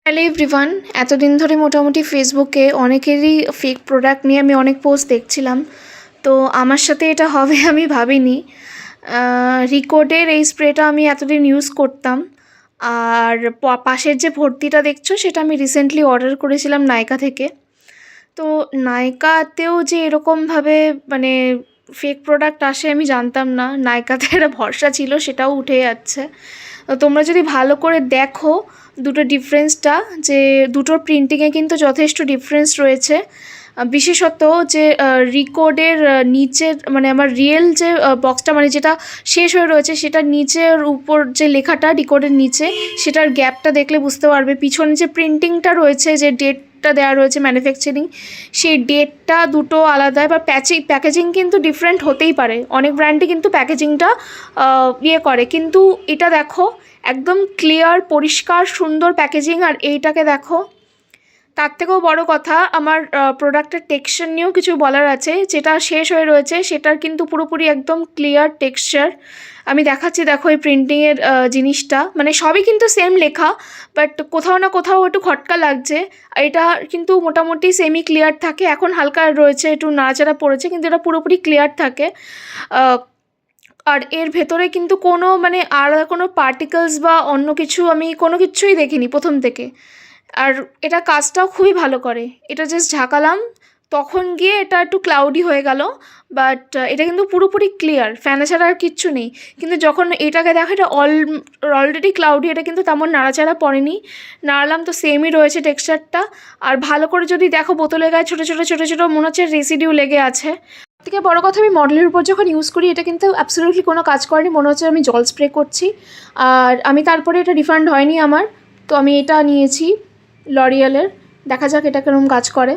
Hello everyone, এতদিন ধরে মোটামুটি ফেসবুকে অনেকেরই ফেক প্রোডাক্ট নিয়ে আমি অনেক পোস্ট দেখছিলাম। তো আমার সাথে এটা হবে আমি ভাবিনি। রিকোডের এই স্প্রেটা আমি এতদিন ইউজ করতাম। আর পাশের যে ভর্তিটা দেখছো সেটা আমি রিসেন্টলি অর্ডার করেছিলাম নাইকা থেকে। তো নাইকাতেও যে এরকমভাবে মানে ফেক প্রোডাক্ট আসে আমি জানতাম না। নাইকাতে একটা ভরসা ছিল, সেটাও উঠে যাচ্ছে। তো তোমরা যদি ভালো করে দেখো দুটো ডিফারেন্সটা, যে দুটোর প্রিন্টিংয়ে কিন্তু যথেষ্ট ডিফারেন্স রয়েছে। বিশেষত যে রিকোডের নিচের মানে আমার রিয়েল যে বক্সটা মানে যেটা শেষ হয়ে রয়েছে সেটার নিচের উপর যে লেখাটা রিকোডের নিচে, সেটার গ্যাপটা দেখলে বুঝতে পারবে। পিছনে যে প্রিন্টিংটা রয়েছে, যে ডেটটা দেওয়া রয়েছে ম্যানুফ্যাকচারিং, সেই ডেটটা দুটো আলাদা। এবার প্যাকেজিং কিন্তু ডিফারেন্ট হতেই পারে, অনেক ব্র্যান্ডে কিন্তু প্যাকেজিংটা করে, কিন্তু এটা দেখো একদম ক্লিয়ার, পরিষ্কার, সুন্দর প্যাকেজিং। আর এইটাকে দেখো, তার থেকেও বড় কথা, আমার প্রোডাক্টের টেক্সচার নিয়েও কিছু বলার আছে। যেটা শেষ হয়ে রয়েছে সেটার কিন্তু পুরোপুরি একদম ক্লিয়ার টেক্সচার। আমি দেখাচ্ছি, দেখো এই প্রিন্টিংয়ের জিনিসটা, মানে সবই কিন্তু সেম লেখা, বাট কোথাও না কোথাও একটু খটকা লাগছে। এটা কিন্তু মোটামুটি সেমি ক্লিয়ার থাকে, এখন হালকা রয়েছে, একটু নাড়াচাড়া পড়েছে, কিন্তু এটা পুরোপুরি ক্লিয়ার থাকে। আর এর ভেতরে কিন্তু কোনো মানে আলাদা কোনো পার্টিকেলস বা অন্য কিছু আমি কোনো কিছুই দেখিনি প্রথম থেকে। আর এটা কাজটাও খুবই ভালো করে। এটা জাস্ট ঝাঁকালাম, তখন গিয়ে এটা একটু ক্লাউডি হয়ে গেল, বাট এটা কিন্তু পুরোপুরি ক্লিয়ার, ফ্যানে ছাড়া আর কিচ্ছু নেই। কিন্তু যখন এটাকে দেখো, এটা অলরেডি ক্লাউডি, এটা কিন্তু তেমন নাড়াচাড়া পড়েনি। নাড়ালাম তো সেমই রয়েছে টেক্সচারটা। আর ভালো করে যদি দেখো, বোতলের গায়ে ছোটো ছোটো ছোটো ছোটো মনে হচ্ছে রেসিডিউ লেগে আছে। থেকে বড় কথা, আমি মডেলের উপর যখন ইউজ করি এটা কিন্তু অ্যাবসলিউটলি কোনো কাজ করেনি, মনে হচ্ছে আমি জল স্প্রে করছি। আর আমি তারপরে এটা রিফান্ড হয়নি আমার, তো আমি এটা নিয়েছি লরিয়ালের। দেখা যাক এটা কেরকম কাজ করে।